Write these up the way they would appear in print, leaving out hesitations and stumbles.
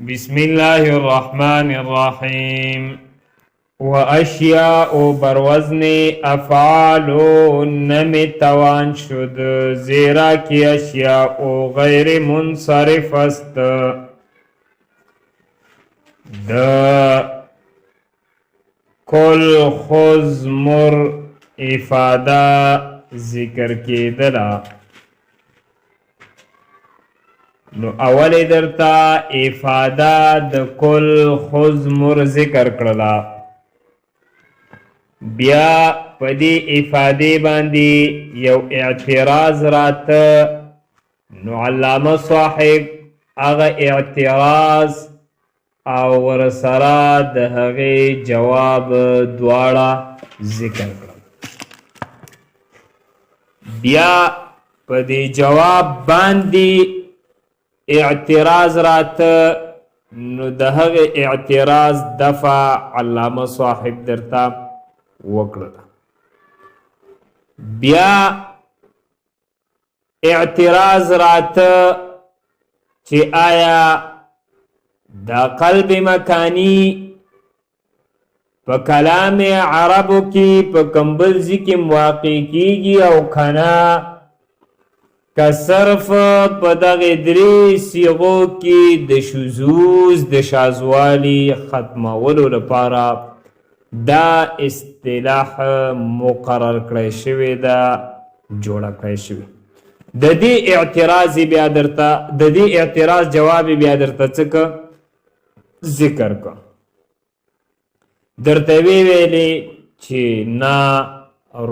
بسم الله الرحمن الرحيم واشیاء بروزن افعالو نمی توان شد زیرا کی اشیاء غیر منصرف است د کل خذ مر افاده ذکر کیدلا نو اول درتا افاده د کل خذ مر ذکر کړلا بیا پدی افاده باندې یو اعتراض راته نو علامه صاحب هغه اعتراض او ورسره د هغه جواب دواړه ذکر کړل بیا پدی جواب باندې اعتراض راته نو د هغه اعتراض دفع علامه صاحب درته وکړه بیا اعتراض راته چې آیا دا قلب مکانی په کلام عربو کې په کمبلزی کې واقع کیږي او کنا که صرف په دغه درې صیغو کې د شذوذ د شاذوالی ختمولو لپاره دا اصطلاح مقرر کړی شوی دا جوړه کړی شوی د دې اعتراض بیا درته د دې اعتراض جواب بیا درته څه ذکر کو درته ویلې چې نا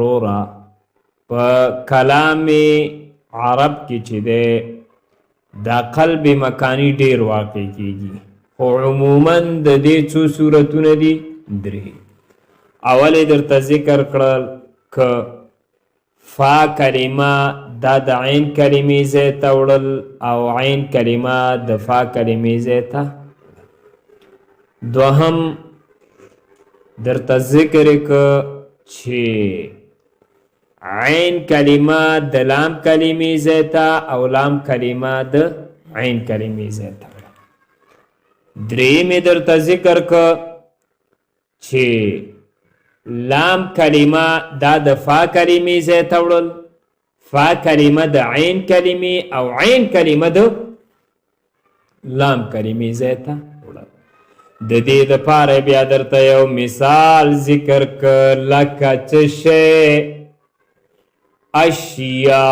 رورا په کلام عرب کې چې ده دا قلب مکانی ډیر واقع کیږي خو عموما د دې څو صورتونه دي درې اول درته ذکر کړل که فا کلمه دا د عین کلمې ځای ته وړل او عین کلمه د فا کلمې ځای ته دوهم درته ذکر که چې عین کلمه د لام کلمې ځای ته او لام کلمه د عین کلمې ځای ته درېیمې درته ذکر که چې لام کلمه دا د فا کلمې ځای ته وړل فا کلمه د عین کلمې او عین کلمه د لام کلمې ځای ته وړل د دې دپاره بیا درته یو مثال ذکر که لکه څه شی اشیا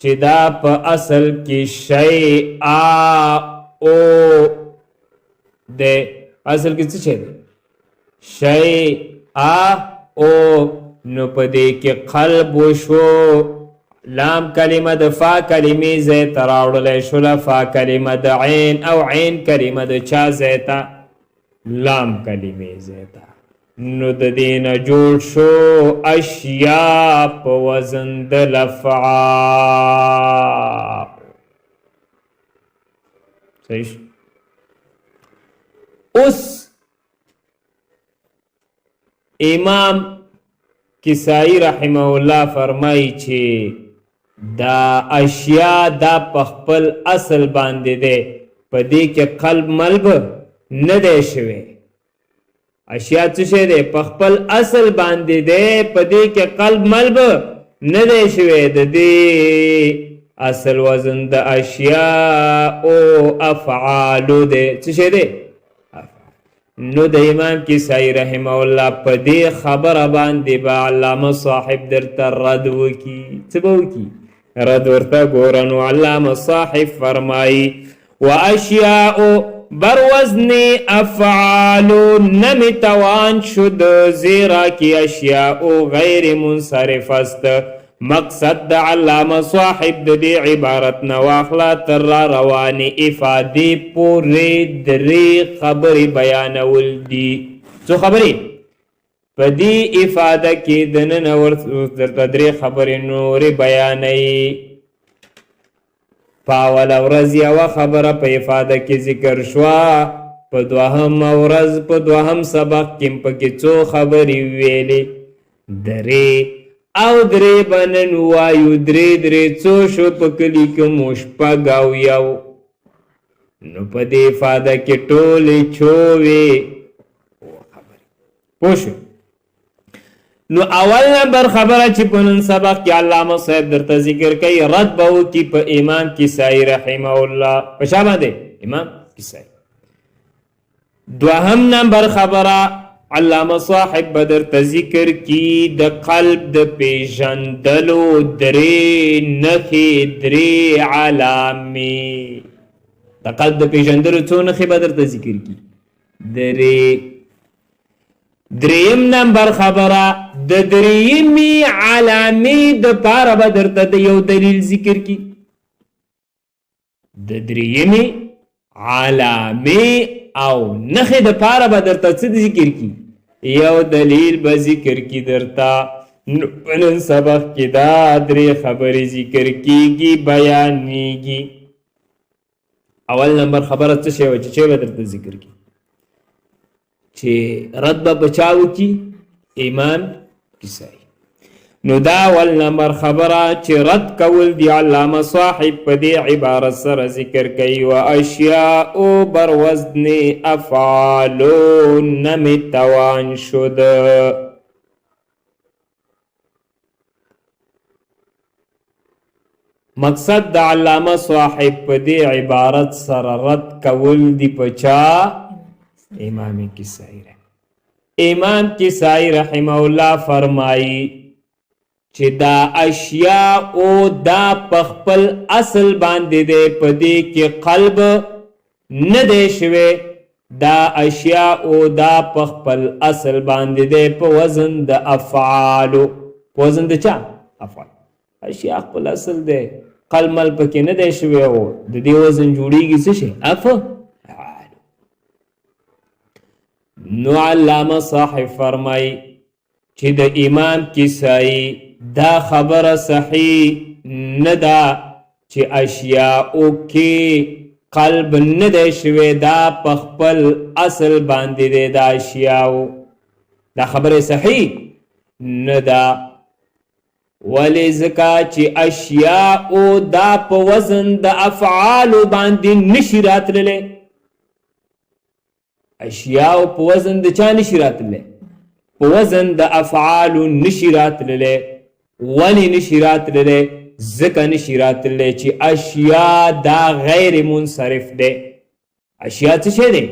چې دا په اصل کې شی او د اصل کې څه شی دی شی او نو په دې کې قلب وشو لام کلمه د فا کلمې ځای ته راوړلی شوله فا کلمه د عین او عین کلمه د چا ځای ته لام کلمې ځای ته نو د دې نه جوړ شو اشیا په وزن د لفعا صحیح شو اوس امام کسائی رحمه الله فرمایي چې دا اشیا دا په خپل اصل باندې دی په دې کې قلب ملب نه دی شوی اشیا څه شی دی په خپل اصل باندې دی په دې کې قلب ملب نه دی شوی د دې اصل وزن د اشیا او افعالو دی څه شی دی نو د امام کسائی رحمه الله په دې خبره باندې به علامه صاحب درته رد وکي څه به وکي رد ورته ګوره نو علامه صاحب فرمایي و اشیاء بر وزن افعالو نمی توان شد زیرا کی اشیاء غیر منصرف است مقصد د علامه صاحب د دې عبارت نه واخله تر را روانې افادې پورې درې خبرې بیانول دي څو خبرې په دې افاده کې دننه ورته درې خبرې نورې بیانوي په اوله ورځ یوه خبره په افاده کې ذکر شوه په دوهمه ورځ په دوهم سبق کې پکې څو خبرې ویلې درې او درې بنن وایو درې څو شو په کلي کې مو شپږ او یو نو په دې افاده کې ټولې چووې پوه شو. نو اول نمبر خبره چې په نن سبق کې علامه صاحب درته ذکر کوي رد به وکړي په امام کسائی رحمه الله. په چا باندې؟ امام کسائی. دوهم نمبر خبره علامه صاحب به درته ذکر کی د قلب د پیژندلو درې نښې درې علامې. د قلب د پیژندلو څو نښې به درته ذکر کی درې. دریم نمبر خبره د دریمې علامې د پاره به درته د یو دلیل ذکر کی. د دریمې علامې او نښې د پاره به درته څه ذکر کی؟ یو دلیل به ذکر کی درته. نن سبق کې دا درې خبرې ذکر کیږي بیانېږي. اول نمبر خبره څه شی وه چې به درته ذکر کی چې رد به بچاو کی امام کسائی. نو دا اول نمبر خبره چې رد کول دی علامه صاحب په دې عبارت سره ذکر کوي و اشیاء بر وزن افعالو نمیتوان شد. مقصد د علامه صاحب په دې عبارت سره رد کول دی پچا امام کسائی. امام کسائی رحمه الله فرمائی چې دا اشیاء او دا پخپل اصل باندې دی په دې کې قلب نه دی شوی. دا اشیاء او دا پخپل اصل باندې دی په وزن د افعالو. په وزن د چا؟ افعال. اشیاء خپل اصل دی قلب مل پکې نه دی شوی او د دې وزن جوړیږي څه شی؟ افعال. نو علامه صاحب فرمای چې د امام کسائی دا خبره صحیح نه ده چې اشیاء کې قلب نه دی شوی دا په خپل اصل باندې دی دا اشیاء. دا خبره صحیح نه ده. ولې ځکه چې اشیاء دا په وزن د افعالو باندې نشي راتللی. اشیاء په وزن د چا نشي راتللی؟ په وزن د افعالو نشي راتللی. ولې نشي راتللی؟ ځکه نشي راتللی چې اشیاء دا غیر منصرف دی. اشیاء څه شی دی؟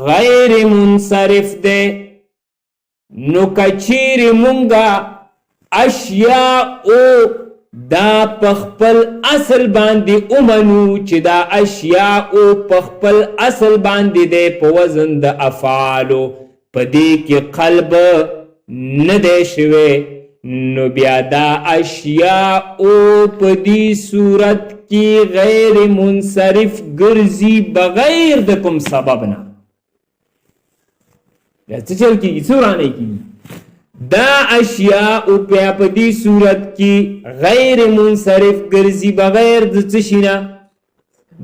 غیر منصرف دی. نو کچیرې مونږه اشیاء دا پخپل اصل باندې اومنو چې دا اشیاء پخپل اصل باندې دی په وزن د افعالو په دې کې قلب نه دی شوی. نو بیا دا اشیاء په دې صورت کې غیر منصرف ګرځي بغیر د کوم سبب نه. بیا څه چل کېږي؟ څه ورانه کېږي؟ دا اشیاء په دې صورت کې غیر منصرف ګرځي بغیر د څه شي نه؟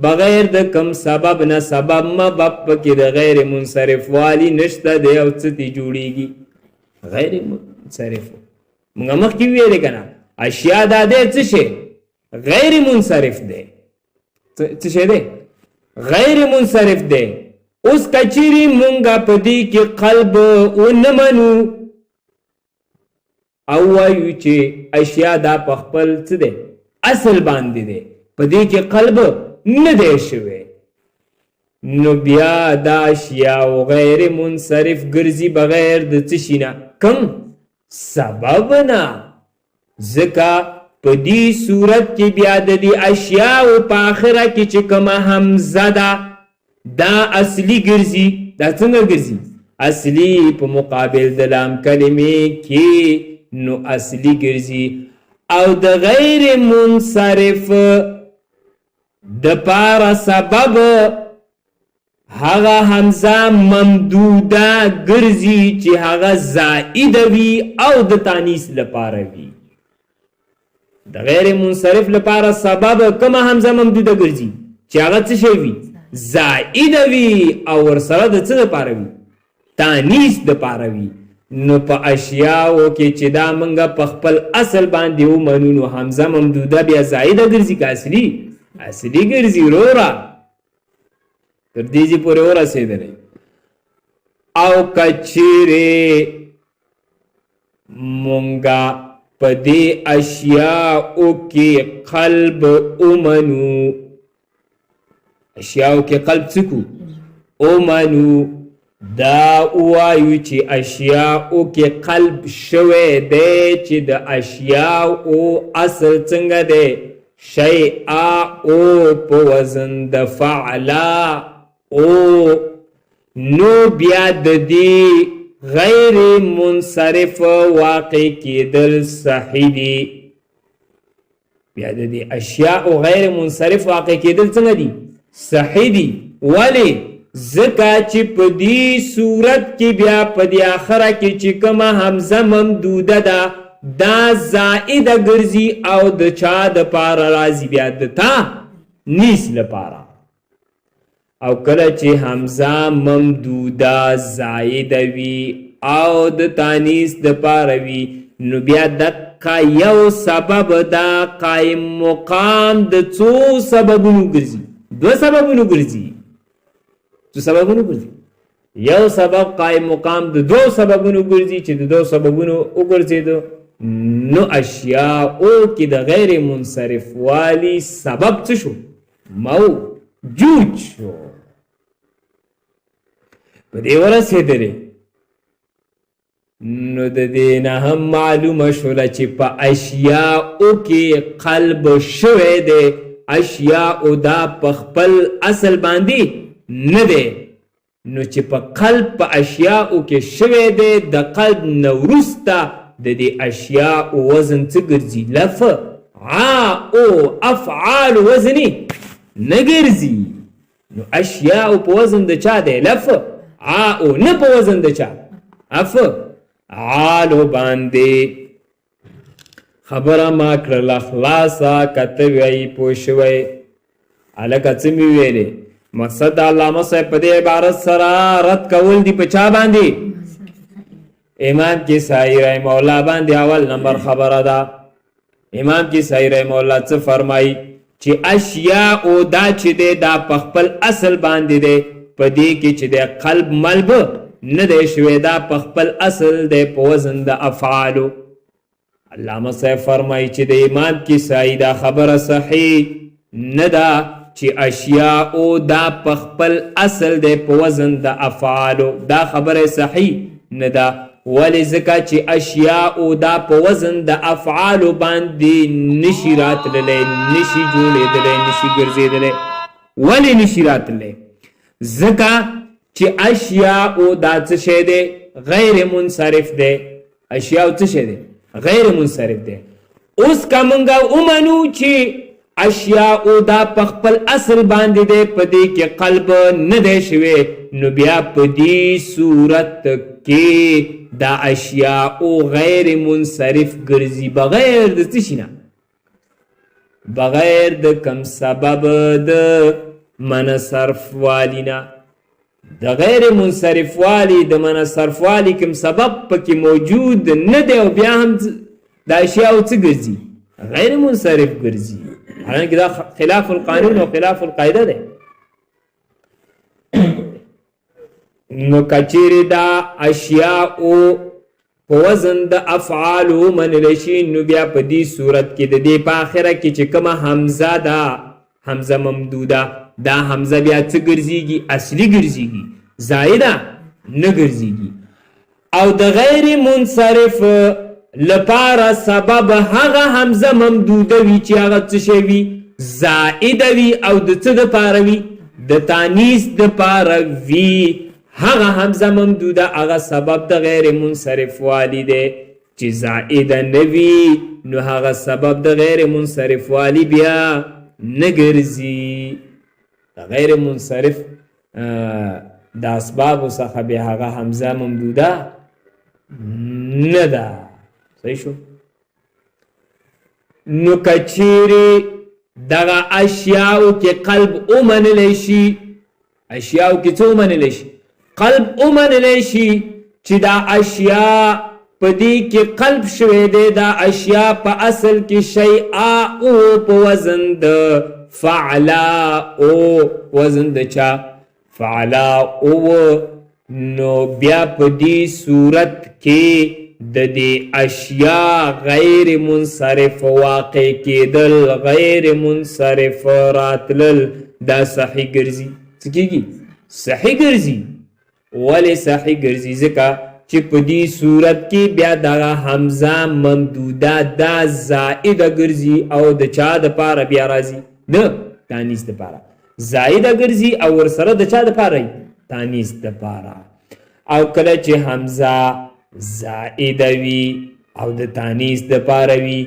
بغیر د کوم سبب نه. سبب مبب پکې د غیر منصرف والی نشته دی او څه تی جوړیږي؟ غیر منصرف. موږ مخکې ویلې که نه اشیاء دا دی څه شی؟ غیر منصرف دی. څه شی دی؟ غیر منصرف دی. اوس کچیرې مونږ په دې کې قلب ونه منو او وایو چې اشیاء دا په خپل څه دی؟ اصل باندې دی په دې کې قلب نه دی شوی. نو بیا دا اشیاء غیر منصرف ګرځي بغیر د څه شي نه؟ کوم سبب نه. ځکه په دې صورت کې بیا د دې اشیاء په آخره کې چې کومه حمزه ده دا اصلي ګرځي. دا څنګه ګرځي؟ اصلي په مقابل د لام کلمې کې نو اصلي ګرځي. او د غیر منصرف د پاره سبب هغه حمزه ممدوده ګرځي چې هغه زائد وي او د تانیث لپاره وي. د غیر منصرف لپاره سبب کومه حمزه ممدوده ګرځي چې هغه څه شی وي؟ زائد وي او ورسره د څه لپاره وي؟ تانیث لپاره وي. نو په اشیاءو کې چې دا منګه په خپل اصل باندې ومنو نو حمزه ممدوده بیا زائده ګرځي که اصلي؟ اصلي ګرځي وروره. تر دې ځای پورې ورسېدلی او کچیرې مونږه په دې اشیاءو کې قلب ومنو اشیاءو کې قلب څه کو ومنو دا وایو چې اشیاءو کې قلب شوی دی چې د اشیاءو اصل څنګه دی شیئا او په وزن د فعلا او نو بیا د دې غیر منصرف واقع کېدل صحیح دی بیا د دې اشیاء غیر منصرف واقع کېدل څنګه دي صحیح دي ولې ځکه چې په دې صورت کې بیا په دې آخره کې چې کومه حمزه ممدوده ده دا زائده ګرځي او د چا د پاره راځي بیا د تانیث لپاره او کله چې حمزه ممدوده زائده وي او د تانیث د پاره وي نو بیا دقه یو سبب دا قائم مقام د څو سببونو ګرځي دو سببونو ګرځي څو سببونو ګرځي یو سبب قائم مقام د دو سببونو ګرځي چې د دو سببونو وګرځېدو نو اشیاء او کې د غیر منصرف والی سبب څه شو موجود شو په دې ورسېدلې نو د دې نه هم معلومه شوله چې په اشیاء کې قلب شوی دی اشیاء دا په خپل اصل باندې نه دی نو چې په قلب په اشیاء کې شوی دی د قلب نه وروسته د دې اشیاء وزن څه ګرځي او افعال وزني نه ګرځي نو اشیاء په وزن د چا دی او نه په وزن د چا افعال باندې خبره ما کړله خلاصه کته وی پوه شوی هلکه څه مې ویلې مقصد د علامه صاحب په دې عبارت سره رد کول دي په چا باندې امام کسائی رحمه الله باندې اول نمبر خبره ده امام کسائی رحمه الله څه فرمایي چې اشیاء او دا چې دی دا په خپل اصل باندې دی په دې کې چې دی قلب ملب نه دی شوی دا په خپل اصل دی په وزن د افعالو علامه صاحب فرمایي چې د امام کسائی دا خبره صحیح نه ده چې اشیاء او دا په خپل اصل دی په وزن د افعالو دا خبره صحیح نه ده ولی ځکه چې اشیاء او دا په وزن د افعالو باندې نشي راتللی نشي جوړېدلی نشي ګرځېدلی ولی نشي راتللی ځکه چې اشیاء او دا څه شی دی غیر منصرف دی اشیاء څه شی دی غیر منصرف دی اوس که موږ ومنو چې اشیاء او دا په خپل اصل باندې دی په دې کې قلب نه دی شوی نو بیا په دې صورت کې دا اشیاء او غیر منصرف ګرځي بغیر د څه شي نه بغیر د کم سبب د منصرف والی نه د غیر منصرف والی د منصرف والی کوم سبب پکې موجود نه دی او بیا هم د اشیاء څه ګرځي غیر منصرف ګرځي حالانکه دا خلاف القانون او خلاف القاعده ده نو کچیری دا اشیاء او په وزن د افعال منل شي نو بیا په دې صورت کې د دې په اخره کې چې کومه حمزه ده حمزه ممدوده دا حمزه بیا څه ګرځيږي اصلي ګرځيږي زائده نه ګرځيږي او د غیر منصرف لپاره سبب هغه حمزه ممدوده وي چې هغه څه شی وي زائده وي او د څه دپاره وي د تانیث دپاره وي هغه حمزه ممدوده هغه سبب د غیر منصرف والی دی چې زائده نه وي نو هغه سبب د غیر منصرف والی بیا نه ګرځي د غیر منصرف د اسبابو څخه بیا هغه حمزه ممدوده نه ده صحیح شو نو کچیرې دغه اشیاو کې قلب ومنلی شي اشیاو کې څه ومنلی شي قلب ومنلی شي چې دا اشیا په دې کې قلب شوی دی دا اشیا په اصل کې شیئا او په وزن د فعلا او وزن د چا فعلا او نو بیا په دې صورت کې د دې اشیاء غیر منصرف واقع کېدل غیر منصرف راتلل دا صحیح ګرځي څه کېږي صحیح ګرځي ولې صحیح ګرځي ځکه چې په دې صورت کې بیا دغه حمزه ممدوده دا زائده ګرځي او د چا دپاره بیا راځي د تانیث دپاره زائده ګرځي او ورسره د چا دپاره تانیث دپاره او کله چې حمزه زائده وي او د تانیث دپاره وي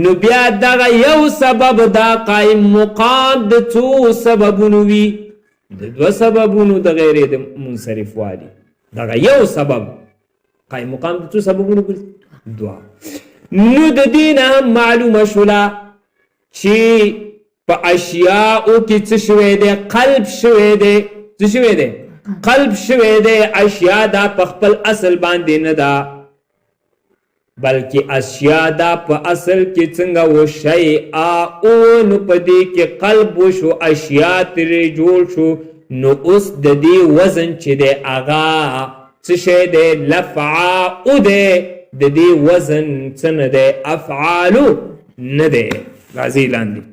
نو بیا دغه یو سبب دا قائم مقام د څو سببونو وي د دوه سببونو د غیر د منصرف والی دغه یو سبب قائم مقام د څو سببونو دوه نو د دې نه هم معلومه شوله چې په اشیاءو کې څه شوی دی قلب شوی دی څه شوی دی قلب شوی دی اشیاء دا په خپل اصل باندې نه ده بلکې اشیاء دا په اصل کې څنګه و شی او نو په دې کې قلب وشو اشیاء ترې جوړ شو نو اوس د دې وزن چې دی هغه څه شی دی لفعاء دی د دې وزن څه نه دی افعالو نه دی راځي لاندې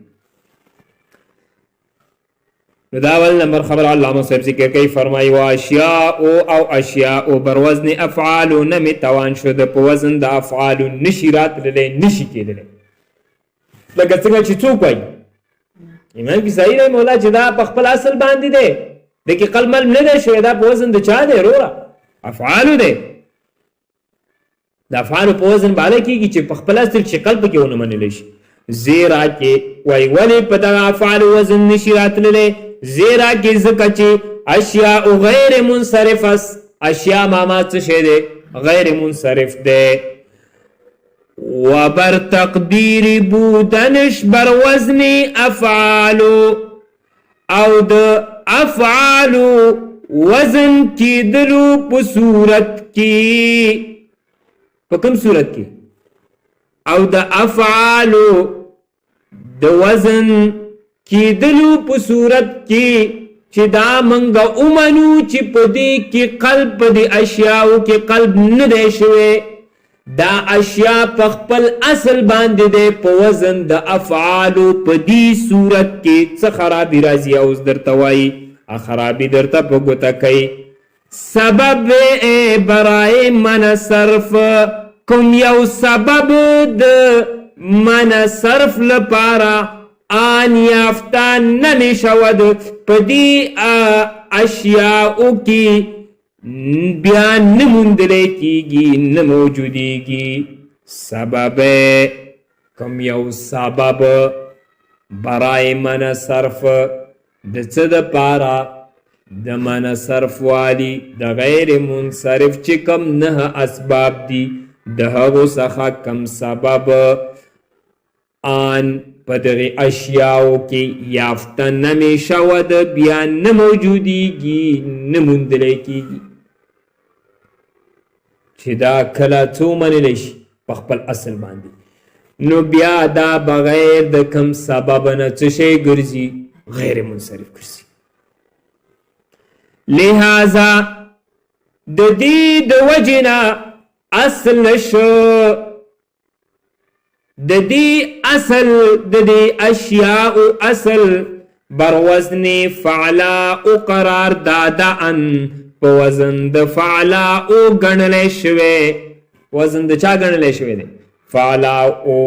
نو دا اول نمبر خبر علامه صاحب ذکر کوي فرمایي وا اشیاء او اشیاء بر وزن افعال نمی توان شد په وزن د افعال نشی راتللی نشی کېدلی لکه څنګه چې څوک وایي امام کسائی رحمه الله چې دا په خپل اصل باندې دی د کې قلب ملم نه دی شوی دا په وزن د چا دی وروره افعالو دی د افعالو په وزن باندې کېږي چې په خپل اصل چې قلب کې ونه منلی شي زیرا کې وایي ولې په دغه افعالو وزن نشي راتللی زیرا کې ځکه چې اشیاء غیر منصرف اشیاء ماما څه شی دی غیر منصرف دی و بر تقدیر بودنش بر وزن افعالو او د افعالو وزن کېدلو په صورت کې په کوم صورت کې او د افعالو د وزن کېدلو په صورت کې چې دا منګه اومنو چې په دې کې قلب په دې اشیاءو کې قلب نه دی شوی دا اشیاء په خپل اصل باندې دی په وزن د افعالو په دې صورت کې څه خرابي راځي او اوس درته وایي خرابي درته په ګوته کوي سبب برای من صرف کوم یو سبب د من صرف لپاره آن یافتن نمی شود پا دی اشیاءو کی بیان نموندلے کی گی نموجودی کی سبب کم یو سبب برای من صرف دڅ د پارا د من صرف والی د غیر منصرف چې کم نه اسباب دی د هغو څخه کم سبب آن پدغی اشیاؤ کی یافتن نمی شود بیا نموجودی گی نموندلے کی گی چی دا کلا تو منلش پخپل اصل باندی نو بیا دا بغیر د کم سبب نچشے گرزی غیر منصرف گرزی لہذا د دی د وجنا اصل نشو د دې اصل د دې اشیاء اصل بر وزن فعلا او قرار دادا ان په وزن د فعلا او غنلې شوی وزن د چا غنلې شوی دی فعلا او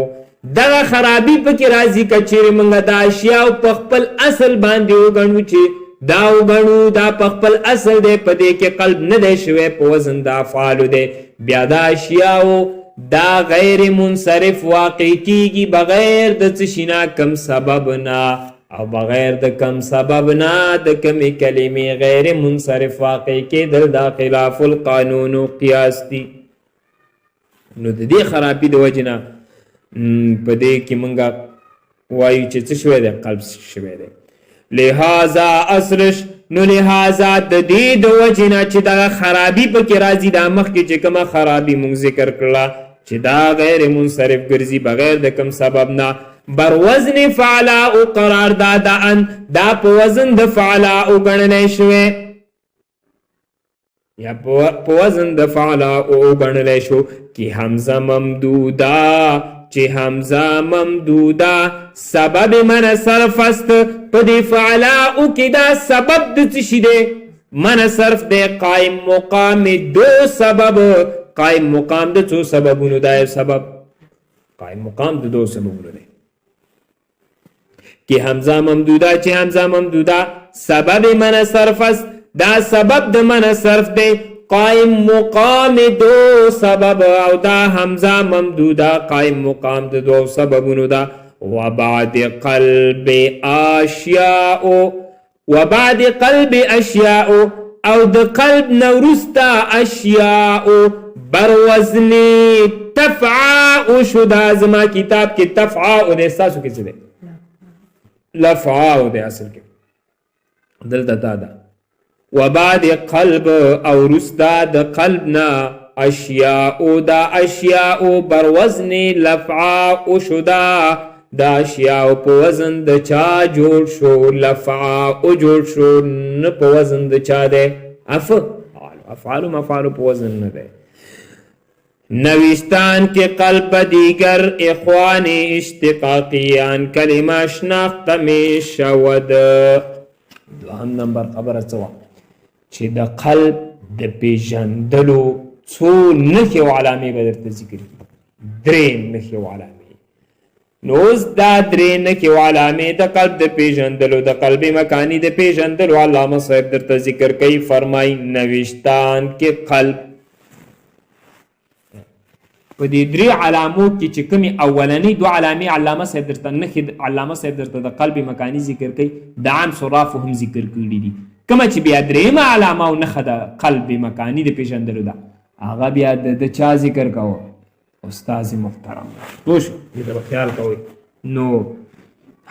دغه خرابي پکې راځي کچېره موږ د اشیاء په خپل اصل باندې وګڼو چې دا وګڼو دا په خپل اصل دی په دې کې قلب نه دی شوی په وزن د افعال دی بیا د اشیاء دا غیر منصرف واقع کیږي بغیر د څه کم سبب نه او بغیر د کم سبب نه د کمی کلمې غیر منصرف واقع کېدل دا خلاف القانون و قیاس دي نو د دې خرابي د وجې نه په دې کې مونږ وایو چې څه شوی دی قلب شوی دی لہذا اصلش نو لہذا د دې د وجې نه چې دغه خرابي پکې راځي دا مخکې چې کومه خرابي مونږ ذکر کړله چې دا غیر منصرف ګرځي بغیر د کم سبب نه بر وزن فعلا او قرار دادا ان دا په وزن د فعلا او ګڼلی شوی یا په وزن د فعلا او ګڼلی شو کې حمزه ممدوده چې حمزه ممدوده سبب من صرف است په دې فعلا او کې دا سبب د څه شي دی من صرف دی قائم مقام دو سبب قائم مقام د څو سببونو دا یو سبب قائم مقام د دو سببونو دی کې حمزه ممدوده چې حمزه ممدوده سبب من صرف است دا سبب د من صرف دی قائم مقام دو سبب او دا حمزه ممدوده قائم مقام د دو سببونو دا وبعد قلب اشیاء وبعد قلب اشیاء او د قلب نورستا اشیاء بر وزن تفعاء شدا زما کتاب کې تفعاء د احساسو کې څه دی لفعاء د اصل کې دلته دا ده وبعد قلب او رستا د قلبنا اشیاء دا اشیاء بر وزن لفعاء شدا دا اشیاء په وزن د چا جوړ شو لفعاء جوړ شو نه په وزن د چا دی افعال مفعال په وزن نه دی نویستان کے قلب دیگر اخوان اشتقاقیان کلمه شناخت می شود دوهم نمبر خبره څه وه چې د قلب د پیژندلو څو نښې او علامې به درته ذکر کړي درې نښې او علامې نو اوس دا درې نښې او علامې د قلب د پیژندلو د قلب مکانی د پیژندلو علامه صاحب درته ذکر کوي فرمایي نویشتان کې قلب په دې درې علامو کې چې کومې اولنۍ دوه علامې علامه صاحب درته نښې علامه صاحب درته د قلب مکانی ذکر کوي د عام صرافو هم ذکر کړي دي کومه چې بیا درېیمه علامه او نښه د قلب مکانی د پیژندلو ده هغه بیا د چا ذکر کوه استاذ محترم پوه شو دې ته به خیال کوئ نو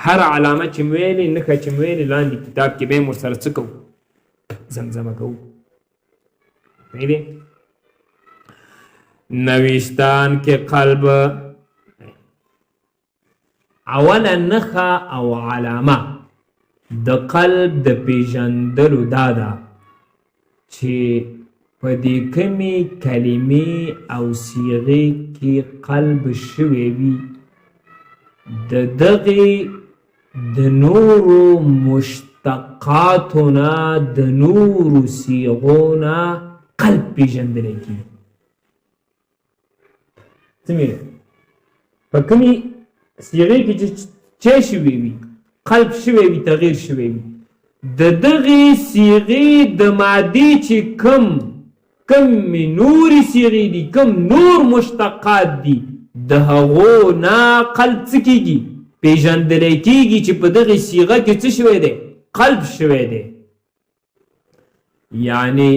هر علامه چې مې ویلې نښه چې مې ویلې لاندې کتاب کې به یې ورسره څه کوو زمزمه کوو پوهېدې نویشتان کې قلب اوله نښه او علامه د قلب د پیژندلو دا ده چې په دې کمې کلمې او صیغې کې قلب شوی وي د دغې د نورو مشتقاتو نه د نورو صیغو نه قلب پیژندلی کېږي په کومې صیغې کې چې شوی وي قلب شوی وي تغییر شوی وي د دغې صیغې د مادې چې کومې نورې صیغې دي کوم نور مشتقات دي د هغو نه قلب څه کېږي پیژندلی کېږي چې په دغې صیغه کې څه شوی دی قلب شوی دی یعنی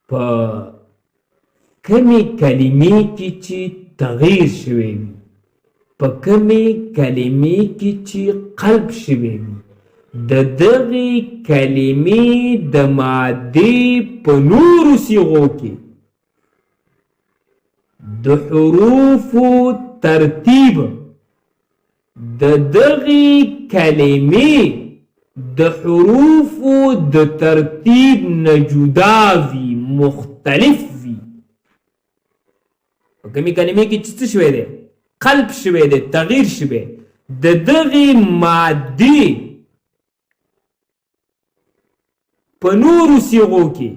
په کمی کلمې کې چې تغییر شوی وي په کمی کلمې کې چې قلب شوی وي د دغې کلمې د مادې په نورو صیغو کې د حروفو ترتیب د دغې کلمې د حروفو د ترتیب نه جدا وي مختلف وي په کومې کلمې کې چې څه شوی دی قلب شوی دی تغییر شوی د دغې مادې په نورو صیغو کې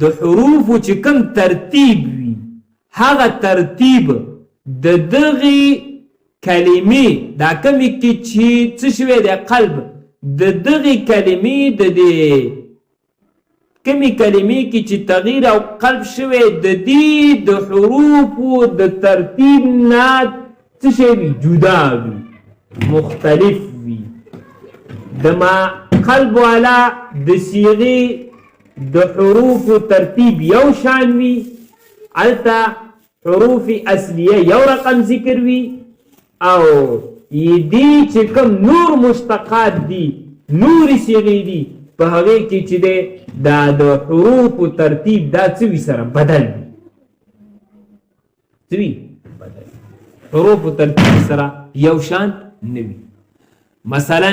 د حروفو چې کوم ترتیب وي هغه ترتیب د دغې کلمې دا کومې کې چې څه شوی دی قلب د دغې کلمې د دې کمی کلمې کې چې تغییر او قلب شوی د دې د حروفو د ترتیب نه څه شی وي جدا وي مختلف وي د ما قلب والا د صیغې د حروفو ترتیب یو شان وي هلته حروف اصلیه یو رقم ذکر وي او دې چې کوم نور مشتقات دي نورې صیغې دي په هغې کې چې دی دا د حروفو ترتیب دا څه وي سره بدل وي څه وي بدل حروفو ترتیب سره یو شان نه وي مثلا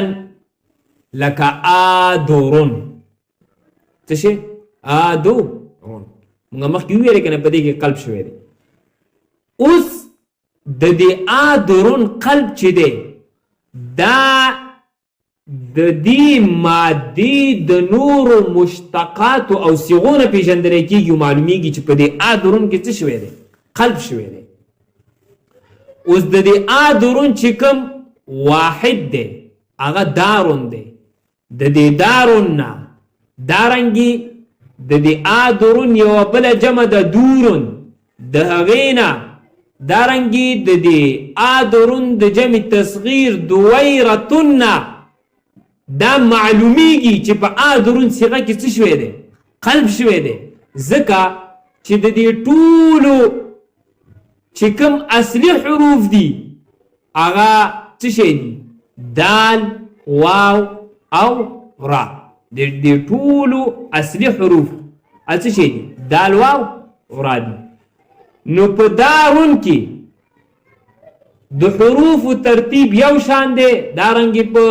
لکه آدورون څه شی آدو موږ مخکې وویلې که نه په دې کې قلب شوی دی. اوس د دې آدرون قلب چې دی دا د دې مادې د نورو مشتقاتو او صیغو نه پېژندلی کېږي او معلومیږي چې په دې آدرون کې څه شوی دی؟ قلب شوی دی. اوس د دې آدرون چې کوم واحد دی هغه دارون دی. د دې دارون نه دارنګې د دې آدرون یوه بله جمع د دورون د هغې نه دارنګې د دې آدرون د جمع تصغیر دویرتون نه دا معلومیږي چې په آدرون صیغه کې څه شوی دی؟ قلب شوی دی. ځکه چې د دې ټولو چې کوم اصلي حروف دي هغه څه شی دي؟ دال، واو او را. د دې ټولو اصلي حروف څه شی دي؟ دال، واو، را دي. نو په دارون کې د حروفو ترتیب یو شان دی، دارنګې په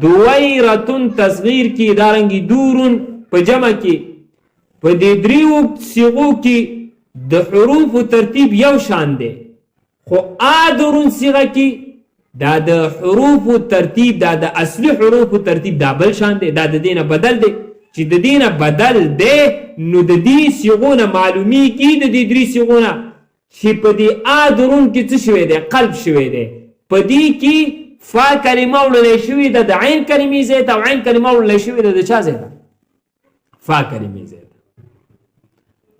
دویرتون تصغیر کې، دارنګې دورون په جمع کې، په دې دریو صیغو کې د حروفو ترتیب یو شان دی. خو آدرون صیغه کې دا د حروفو ترتیب، دا د اصلي حروفو ترتیب دا بل شان دی، دا د دې نه بدل دی. چې د دې نه بدل دی نو د دې صیغو نه معلومیږي، د دې درې صیغو نه چې په دې آدرون کې څه شوی دی؟ قلب شوی دی. په دې کې فا کلمه وړلی شوې ده د عین کلمې ځای ته، او عین کلمه وړلی شوې ده د چا ځای ته؟ فا کلمې ځای ته.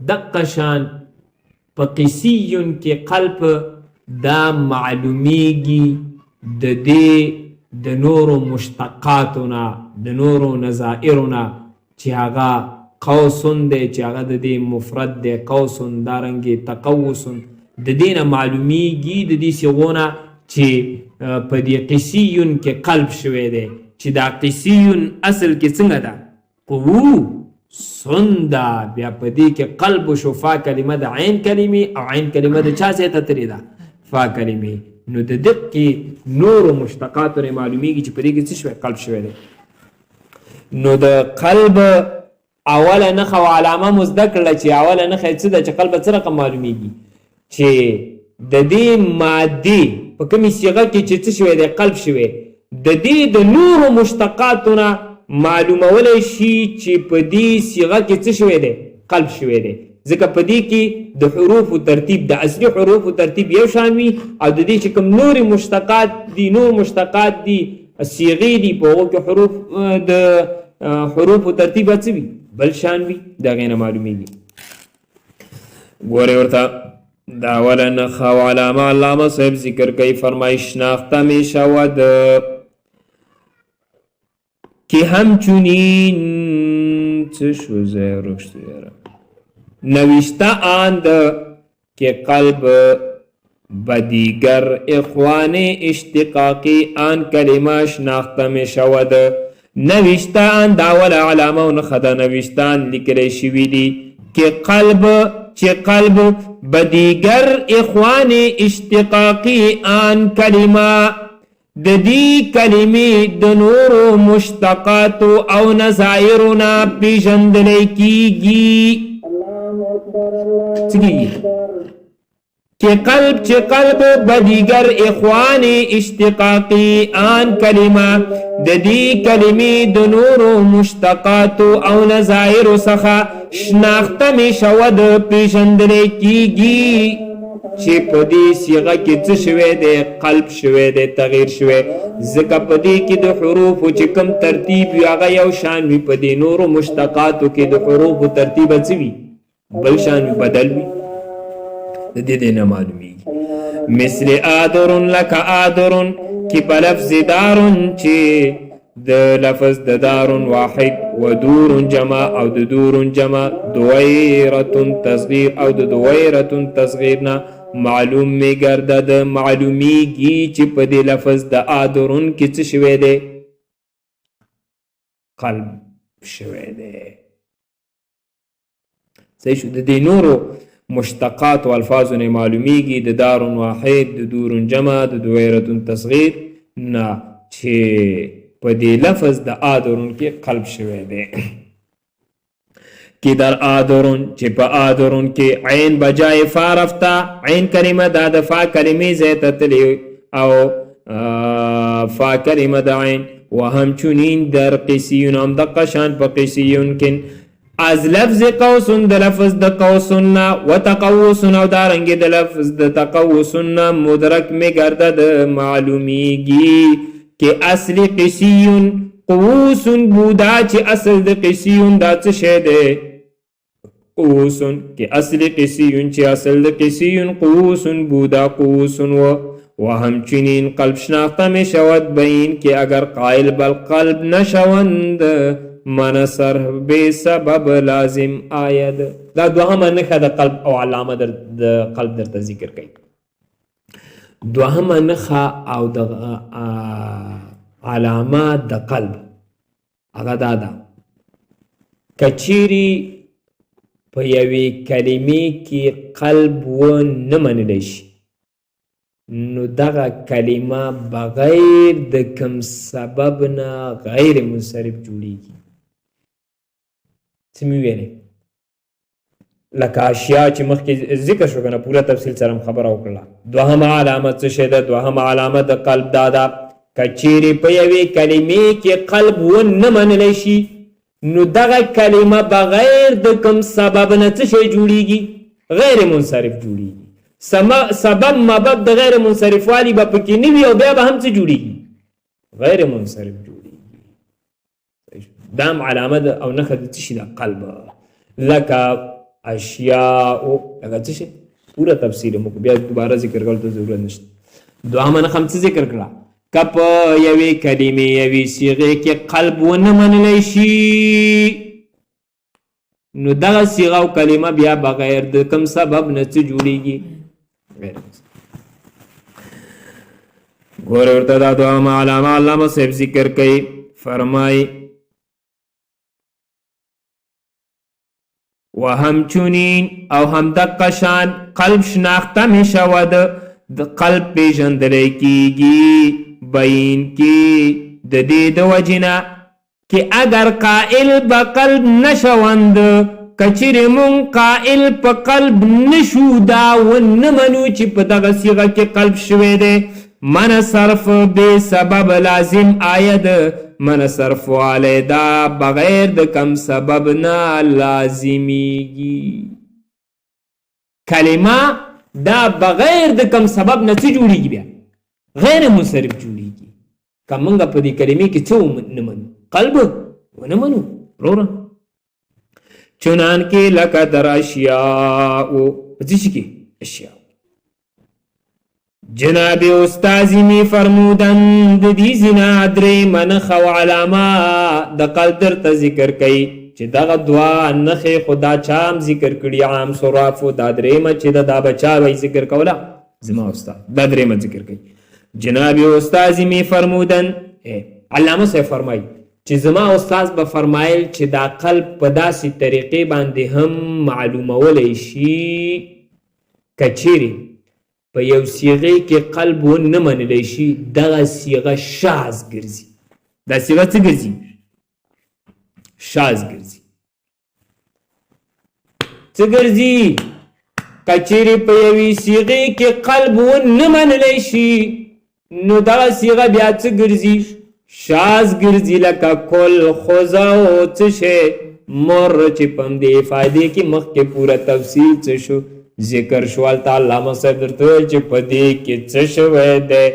دقه شان په قسیون کې قلب دا معلومیږي د دې د نورو مشتقاتو نه، د نورو نظائرو نه چې هغه قوسن دی، چې هغه د دې مفرد دی، قوسن، دارنګې تقوسن. د دې نه معلومیږي د دې صیغو نه چې په دې قسیون کې قلب شوی دی. چې دا قسیون اصل کې څنګه ده؟ قوسن ده. بیا په دې کې قلب شو، فا کلمه د عین کلمې، او عین کلمه د چا ځای ته تلې ده؟ فا کلمې. نو د دقې نورو مشتقاتو نه معلومیږي چې په دې کې څه شوی؟ قلب شوی دی. نو د قلب اوله نښه او علامه مو زده کړله چې اوله نښه یې څه ده؟ چې قلب څه رقم معلومیږي؟ چې د دې مادې په کومې صیغه کې چې څه شوی دی؟ قلب شوی. د دې د نورو مشتقاتو نه معلومولی شي چې په دې صیغه کې څه شوی دی؟ قلب شوی دی. ځکه په دې کې د حروفو ترتیب، د اصلي حروفو ترتیب یو شان وي، او د دې چې کوم نورې مشتقات دي، نور مشتقات دي، صیغې دي، په هغو کې حروف د حروفو ترتیب څه وي؟ بل شان وي. د هغې نه معلومیږي. ګورئ ورته دا اوله نښه او علامه علامه صاحب ذکر کوي، فرمایي شناخته می شود که همچنین څه شو ځای رشد یاره نوشته آند که قلب بدیگر اخوان اشتقاقی آن کلمه شناخته می شود. نوشته آند اول علامه و نخدا نوشتان لکلی شوی دی که قلب چې قلب بدیگر اخوان اشتقاقی آن کلمه د دې کلمې د نورو مشتقاتو او نظائرنا پیژندلی کیږي. چې قلب بدیگر اخوان اشتقاقی آن کلمه د دې کلمې د نورو مشتقاتو او نظائرو څخه شناخته می شود، پیژندلی کیږي. چې په دې صیغه کې څه شوی دی؟ قلب شوی دی، تغییر شوی. ځکه په دې کې د حروفو چې کوم ترتیب وي هغه یو شان وي، په دې نورو مشتقاتو کې د حروفو ترتیب څه وي؟ بل شان وي، بدل وي. د دې نه معلومیږي. مثل آدرون لک آدرون کې په لفظ دارون چې د لفظ د دارون واحد و دورون جمع او د دورون جمع، دویرتون تصغیر او د دویرتون تصغیر نه معلوم می گردد. معلومیږي چې په دې لفظ د آدرون کې څه شوی دی؟ قلب شوی دی. صحیح شو. د دې نورو مشتقات و الفاظو نه معلومیږي د دارون واحد، د دورون جمع، د دویرتون تصغیر نه چې په دې لفظ د آدرون کې قلب شوی دی. کې در آدرون چې په آدرون کې عین بجای فا رفتا عین کلمه دا د فا کلمې ځای ته تللی او فا کلمه د عین وهمچنین در قیسیون هم دقه شان په قیسیون کې از لفظ قوسن د لفظ د قوسن و تقوسن او دارنګې د لفظ د تقوسن مدرک می گردد معلومیږي کې اصل قیسیون قوسن بودا چې اصل د قیسیون دا څه شی دی قوسن کې اصل قیسیون چې اصل د قیسیون قوسن بودا قوسن و همچنین قلب شناخته می شود بین که اگر قائل بل قلب نشوند من صرف بے سبب لازم آید. دا دوهمه نښه د قلب او علامه د قلب درته ذکر کوي. دوهمه نښه او د علامه د قلب هغه دا ده کچیري په یوې کلمې کې قلب و نه منلی شي نو دغه کلمه بغیر د کوم سبب نه غیر منصرف جوړیږي. څه مې ویلې لکه اشیا چې مخکې ذکر شو کنه پوره تفصیل سره خبره وکړه. دوهمه علامه څه شی ده؟ دوهمه علامه د قلب دا ده کچیرې په یوې کلمې کې قلب و نه منلی شي نو دغه کلمه بغیر د کوم سبب نه څه شی جوړیږي؟ غیر منصرف جوړیږي. سبب مبب د غیر منصرف والی به پکې نه وي او بیا به هم څه جوړیږي؟ غیر منصرف جوړیږي. دام علامه ده او نښه د څه شي ده؟ قلب. لکه اشیاء لکه څه شي پوره تفصیل موږ بیا دوباره ذکر کول ته ضرورت نشته. دوهمه نښه هم څه ذکر کړه؟ که په یوې کلمې یوې صیغې کې قلب ونه منلی شي نو دغه صیغه او کلمه بیا بغیر د کوم سبب نه څه جوړیږي؟ ګوره ورته دا دوهمه علامه علامه صاحب ذکر کوي فرمایي و همچنین او همدقه شان قلب شناخته می شود د قلب پیژندلی کیږي بین کې د دې د وجنه که اگر قائل به قلب نشوند کچیر مون قائل په قلب نشو دا و نمنو چې په دغه صیغه کې قلب شوی دی من صرف بے سبب لازم آید من صرف والی دا بغیر د کم سبب نه لازمیږي. کلمه دا بغیر د کم سبب نه څه جوړیږي؟ بیا غیر منصرف جوړیږي. که موږ په دې کلمې کې څه نه منو؟ قلب ونه منو وروره. چنانکه لکه در اشیاء په څه کې اشیاء جناب استازی می فرمودن د دې زنا درې منخه او علامه د قلب درته ذکر کوي چې دغه دوه نښې خدا چام ذکر کړي عام صرافو دا درېمه چې دا بچا وی ذکر کوله زما استاد دا درېمه ذکر کوي. جناب استازی می فرمودن علامه صاحب فرمایي چې زما استاد به فرمایل چې دا قلب په داسې طریقې باندې هم معلومولی شي کچیرې په یو صیغې کې قلب ونه منلی شي دغه صیغه شاذ ګرځي. دا صیغه څه ګرځي؟ شاذ ګرځي. څه ګرځي؟ کچیرې په یوې صیغې کې قلب ونه منلی شي نو دغه صیغه بیا څه ګرځي؟ شاذ ګرځي. لکه کل خوزه او څه شی مر چې په همدې فایدې کې مخکې پوره تفصیل څه شو ذکر شو. هلته علامه صاحب درته ویل چې په دې کې څه شوی دی؟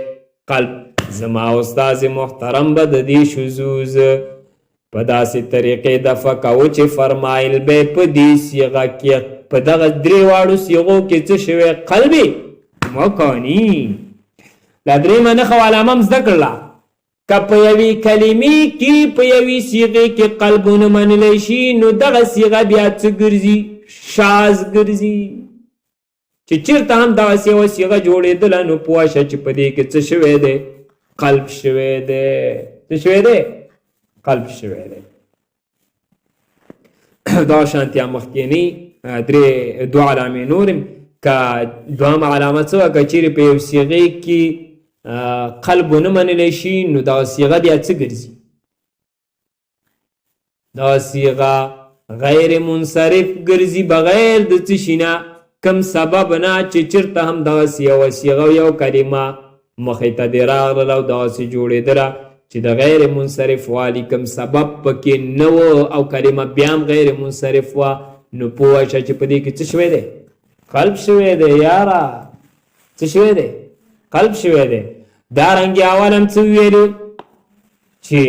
قلب. زما استاد محترم به د دې شذوذ په داسې طریقې دفع کوو چې فرمایل به په دې صیغه کې په دغه درې واړو صیغو کې څه شوی؟ قلبي مکاني. دا درېیمه نښه او علامه هم زده کړله که په یوې کلمې کې په یوې صیغې کې قلب ونه منلی شي نو دغه صیغه بیا څه ګرځي؟ شاذ ګرځي. چې چېرته هم دغسې یوه صیغه جوړېدله نو پوه شه چې په دې کې څه شوی دی؟ قلب شوی دی. څه شوی دی؟ قلب شوی دی. دا شانتیا مخکېنی دوه علامې نورم که دوهمه علامه څه وه که چېرې په یو صیغې کې قلب ونه منلی شي نو دغه صیغه بیا څه ګرځي؟ دغه صیغه غیر منصرف ګرځي بغیر د څه شي نه، کم سبب نه چې چېرته هم دغسې یوه صیغه یو کلمه مخې ته دې راغله او دغسې جوړېدله چې د غیر منصرف والي کم سبب پکې نه و او کلمه بیا هم غیر منصرف وه، نو پوه شه چې په دې کې څه شوی دی؟ قلب شوی دی یاره. څه شوی دی؟ قلب شوی دی. دارنګې اول هم څه وویلو چې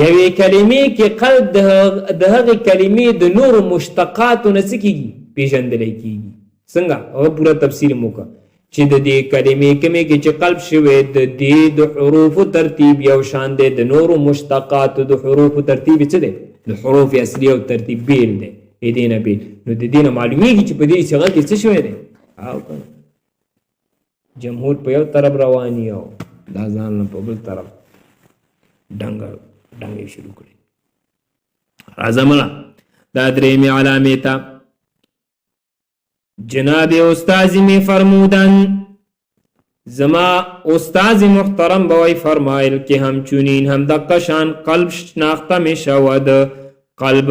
یوې کلمې کې قلب د هغې کلمې د نورو مشتقاتو نه څه کېږي؟ پېژندلی کېږي. څنګه؟ هغه پوره تفسیر مو وکړه چې د دې کلمې کومې کې چې قلب شوی د دې د حروفو ترتیب یو شان دی، د نورو مشتقاتو د حروفو ترتیب څه دی؟ د حروف اصلي او ترتیب بیل دی، د دې نه بیل. نو د دې نه معلومیږي چې په دې صیغه کې څه شوی دی؟ او کنه جمهور په یو طرف رواني او دا ځان په بل طرف ډنګې شروع کړي. راځه مړه دا درېیمې علامې ته جناب استاذ می فرمودن، زما استاذ محترم بوی فرمایل که همچنین هم دقه شان قلب شناخته می شود. قلب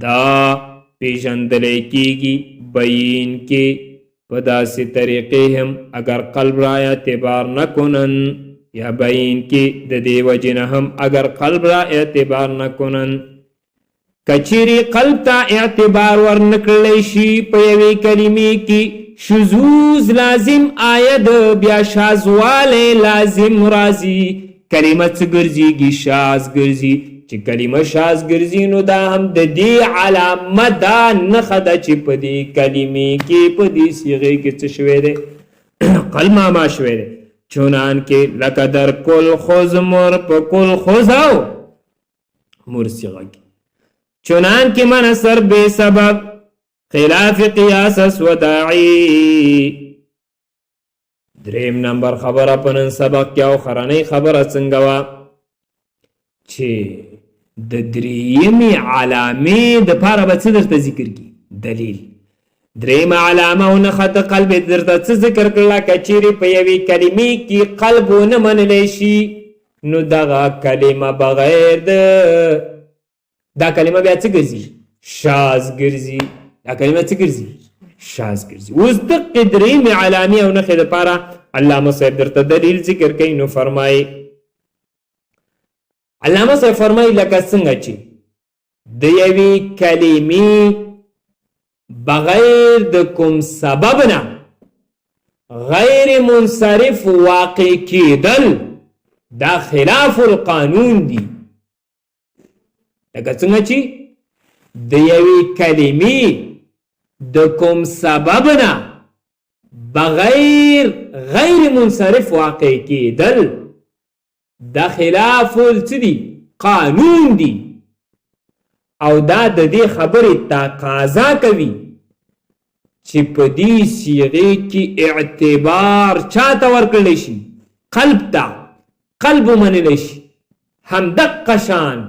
دا پیژندلی کیږي بیین کې په داسې طریقې هم اگر قلب را اعتبار نکنن، یا بیین کې د دې وجې نه هم اگر قلب را اعتبار نکنن. کچیری قلب ته اعتبار ورنکړلی شي په یوې کلمې کې شذوذ لازم آید، بیا شاذوالی لازم راځي. کلمه څه ګرځېږي؟ شاذ ګرځي. چې کلمه شاذ ګرځي نو دا هم د دې علامه دا نښه ده چې په دې کلمې کې په دې صیغې کې څه شوی دی؟ قلب ماما شوی دی. چنانکې لکه در کل خوز مر په کل خوز او مر صیغه کې چنانکه من اثر بے سبب خلاف قیاس وداعی. دریم نمبر خبره پنن سبق کې او خرانه خبره څنګه وا چې د دریمې علامې د پاره به څه درته ذکر کی؟ دلیل. دریم علامه او نښه د قلب درته څه ذکر کړله؟ که چیرې په یوې کلمې کې قلب ونه منلی شي نو دغه کلمه بغیر د دا کلمه بیا څه ګرځي؟ شاذ ګرځي. دا کلمه څه ګرځي؟ شاذ ګرځي. اوس دقې درېیمې علامې او نښې دپاره علامه صاحب درته دلیل ذکر کوي. نو فرمایي علامه صاحب فرمایي لکه څنګه چې د یوې کلمې بغیر د کوم سبب نه غیر منصرف واقع کېدل دا خلاف القانون دی. لکه څنګه چې د یوې کلمې د کوم سبب نه بغیر غیر منصرف واقع کېدل دا خلاف څه دی؟ قانون دی. او دا د دې خبرې تقاضا کوي چې په دې صیغې کې اعتبار چاته ورکړلی شي؟ قلب ته. قلب ومنلی شي. همدقه شان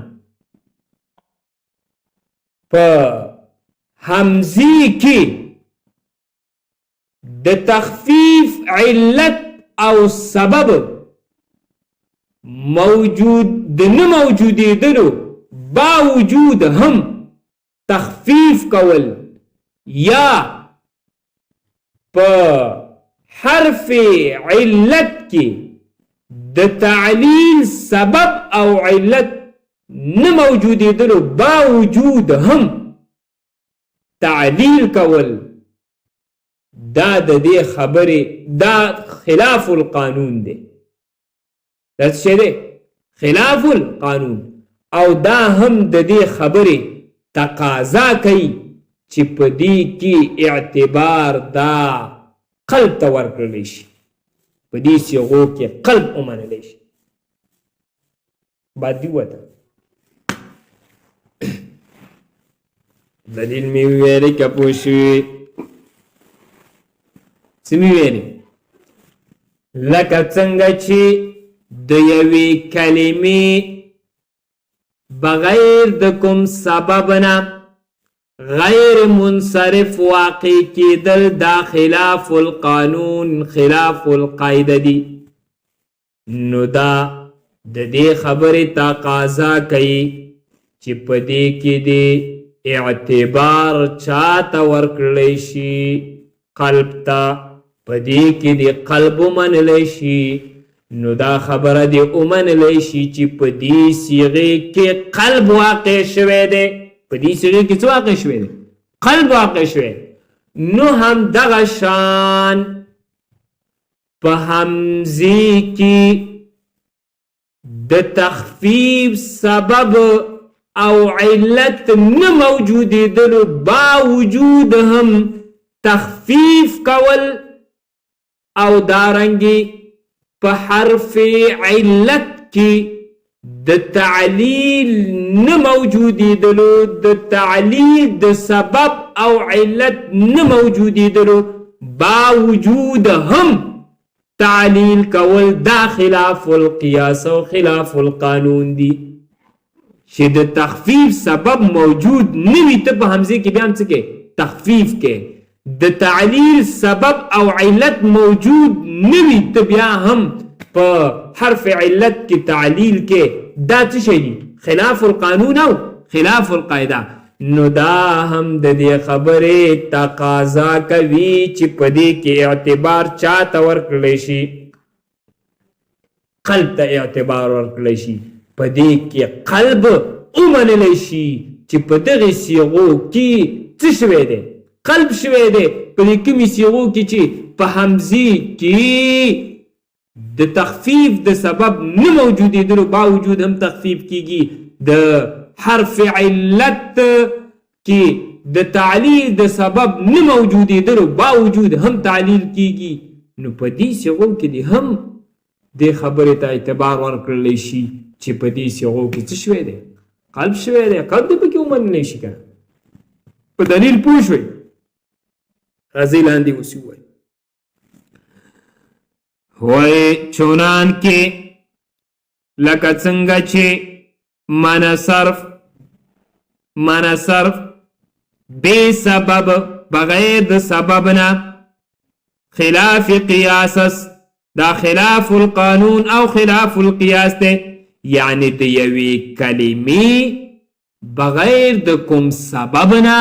په همزی کې د تخفیف علت او سبب موجود د نه موجودېدلو باوجود هم تخفیف کول یا په حرف علت کې د تعلیل سبب او علت نه موجودېدلو باوجود هم تعلیل کول دا د دې خبرې دا خلاف القانون دی. دا څه دی؟ خلاف القانون. او دا هم د دې خبرې تقاضا کوي چې په دې کې اعتبار دا قلب ته ورکړلی شي. په دې صیغو کې قلب ومنلی شي. بعد دې وته دلیل مې وویلې که پوه شوې څه مې ویلې؟ لکه څنګه چې د یوې کلمې بغیر د کوم سبب نه غیر منصرف واقع کېدل دا خلاف القانون خلاف القاعده دی. نو دا د دې خبرې تقاضا کوي چې په دې کې د اعتبار چاته ورکړلی شي قلب ته په دې کې د قلب ومنلی شي نو دا خبره دې ومنلی شي چې په دې صیغې کې قلب واقع شوی دی په دې صیغې کې څه واقع شوی دی قلب واقع شوی نو هم دغه شان په همزې کې د تخفیف سبب او علت نه موجودېدلو باوجود هم تخفیف کول او دارنګې په حرف علت کې د تعلیل نه موجودېدلو د تعلیل د سبب او علت نه موجودېدلو باوجود هم تعلیل کول دا خلاف القیاس او خلاف القانون دی چې د تخفیف سبب موجود نوی ته په همزه کې بیا هم څه کې تخفیف کې د تعلیل سبب او علت موجود نوی ته بیا هم په حرف علت کې تعلیل کې دا څه شی دی خلاف القانون او خلاف القاعده نو دا هم د دې خبرې تقاضا کوي چې په دې کې اعتبار چاته ورکړلی شي قلب ته اعتبار ورکړلی شي په دې کې قلب ومنلی شي چې په دغې صیغو کې څه شوی دی قلب شوی دی په دې کومې صیغو کې چې په همزې کې د تخفیف د سبب نه موجودېدلو باوجود هم تخفیف کیږي د حرف علت کې د تعلیل د سبب نه موجودېدلو باوجود هم تعلیل کیږي نو په دې صیغو کې دې هم دې خبرې ته اعتبار ورکړلی شي چې په دې صیغو کې څه شوی دی قلب شوی دی قلب دې پکې ومنلی شي که په دلیل پوه شوئ راځئ لاندې اوس ووایو وایي چونان کې لکه څنګه چې معنی صرف بے سبب بغیر د سبب نه خلاف قیاسس دا خلاف القانون او خلاف القیاس ده یعنی د یوې کلمې بغیر د کوم سبب نه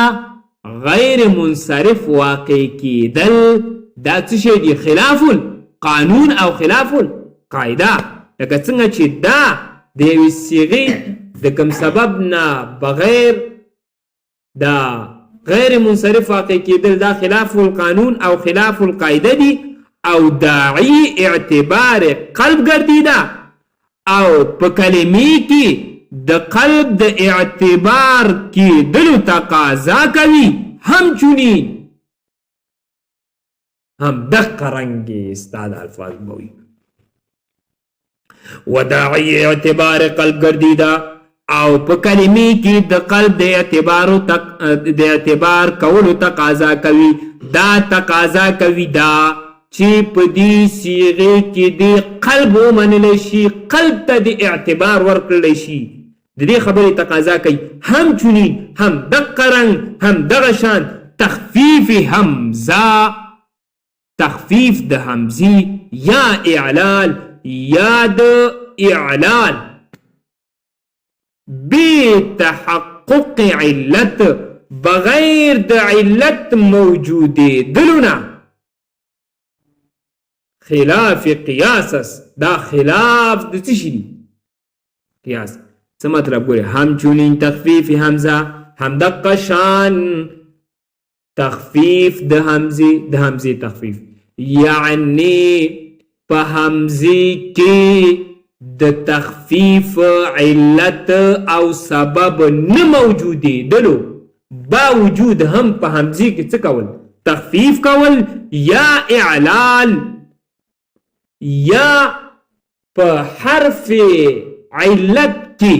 غیر منصرف واقع کیدل دا څه شی دی خلاف القانون او خلاف القاعده لکه څنګه چې دا د یوې صیغې د کوم سبب نه بغیر دا غیر منصرف واقع کیدل دا خلاف القانون او خلاف القاعده دی او داعی اعتبار قلب ګرځیدا او په کلمې کې د قلب د اعتبار کیدلو تقاضا کوي همچنین هم دغه رنګې استاد الفاظ بوي وداعی اعتبار قلب ګرځیدا او په کلمې کې د قلب د اعتبار کولو تقاضا کوي دا تقاضا کوي دا چې په دې صیغې کې د قلب ومنلی شي قلب ته د اعتبار ورکړلی شي د دې خبرې تقاضا کوي همچنین هم دغه رنګ هم دغه شان تخفیف همزه تخفیف د همزې یا اعلال یا د اعلال بتحقق علت بغیر د علت موجودېدلو نه خلاف قیاسس دا خلاف د څه شي دی قیاس څه مطلب ګورې همچنین تخفیف همزه همدغه شان تخفیف د همزې تخفیف یعنی په همزې کې د تخفیف علت او سبب نه موجودېدلو باوجود هم په همزې کې څه کول تخفیف کول یا اعلال یا په حرف علت کې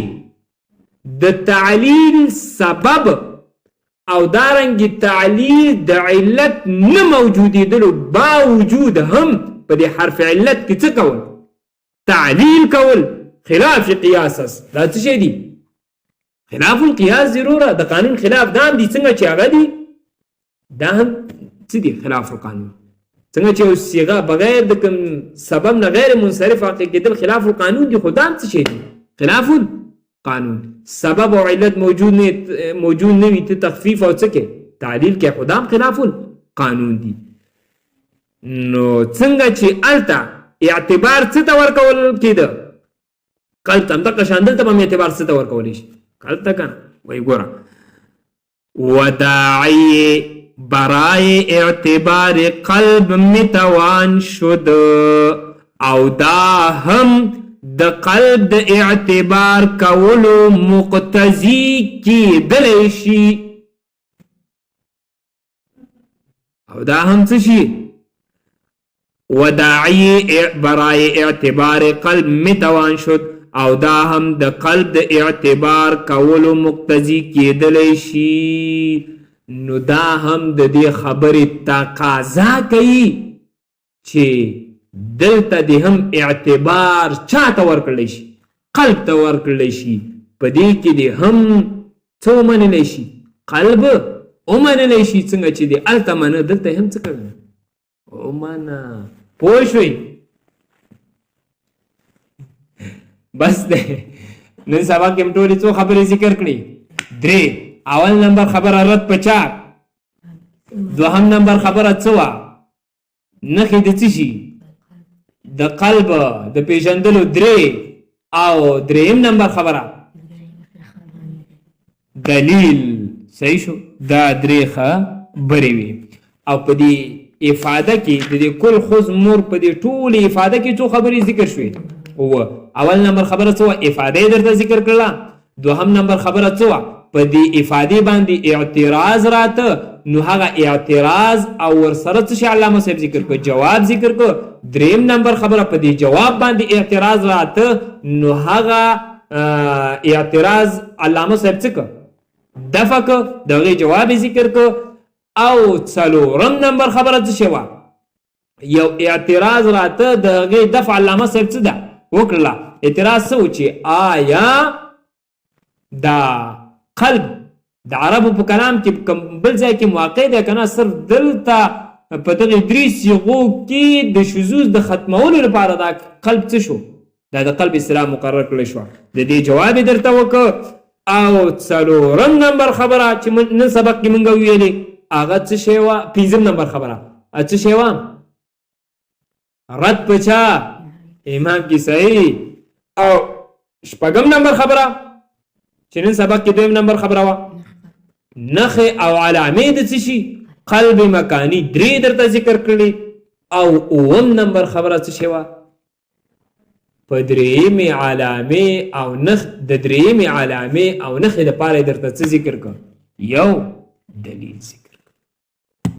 د تعلیل سبب او دارنګ تعلیل د علت نه موجودېدلو باوجود هم په دې حرف علت کې څه کول تعلیل کول خلاف قیاسس دا څه شی دی خلاف القیاس ضروره د قانون خلاف دا هم دي څنګه چې هغه دي دا هم څه دي خلاف القانون څنګه چې یو صیغه بغیر د کوم سبب نه غیر منصرف واقع کېدل خلاف القانون دي خو دا هم څه شی دي خلاف قانون. سبب او علت موجود نه وي ته تخفیف او څه کې تعلیل کې خدام خلاف قانون دي. نو څنګه چې الته اعتبار څه ته ورکول کېده قلب ته همدغه شان دلته به اعتبار څه ته ورکولی شي قلب ته که نه. وایي ګوره وداعی برای اعتبار قلب متوان شد او دا هم د قلب د اعتبار کولو مقتضی کېدلی شي او دا هم څه شي وداعی برای اعتبار قلب متوان شد او دا هم د قلب د اعتبار کولو مقتضی کېدلی شي. نو دا هم د دې خبرې تقاضا کوي چې دلته د هم اعتبار چا ته ورکړلی شي قلب ته ورکړلی شي. په دې کې د هم څه ومنلی شي قلب ومنلی شي څنګه چې د هلته منه دلته هم څه کوي ومنه. پوه شوئ بس ده. نن سبا کې هم ټولې څو خبرې ذکر کړي. 3 اول نمبر خبره رد په چا، دوهم نمبر خبره څه وه نښې د څه شي د قلب د پیژندلو 3 او دریم نمبر خبره دلیل. صحیح شو. دا 3 خبرې وي او په دې افاده کې د دې کل خذ مور په دې ټولې افاده کې څو خبرې ذکر شوې. اول نمبر خبره څه وه افاده یې درته ذکر کړله. دوهم نمبر خبره څه وه په دې افادې باندې اعتراض راته نو هغه اعتراض او ورسره څه شي علامه صاحب ذکر کړ جواب ذکر کړ. دریم نمبر خبره په دې جواب باندې اعتراض راته نو هغه اعتراض علامه صاحب څه کړ دفع کړ دغه جواب ذکر کړ. او څلورم نمبر خبره څه شوه یو اعتراض راته دغه دفع علامه صاحب څه ده وکړه. اعتراض څه و چې آیا دا قلب د عربو په کلام کې بل ځای کې موقع دی که نه صرف دلته په دغې 3 صیغو کې د شذوذ د ختمولو لپاره دا قلب څه شو دا د قلب اصطلاح مقرر کړی شوه. د دې جواب یې درته وکړ. او څلورم نمبر خبره چې نن سبق کې مونږ ویلې هغه څه شی وه. پنځم نمبر خبره څه شی وه رد په چا امام کسایي. او شپږم نمبر خبره چې نن سبق کې دویم نمبر خبره وه نښې او علامې د څه شي قلب مکاني 3 درته ذکر کړي. او اووم نمبر خبره څه شی وه په درېیمې علامې او نښ د درېیمې علامې او نښې دپاره یې درته څه ذکر کړ یو دلیل ذکر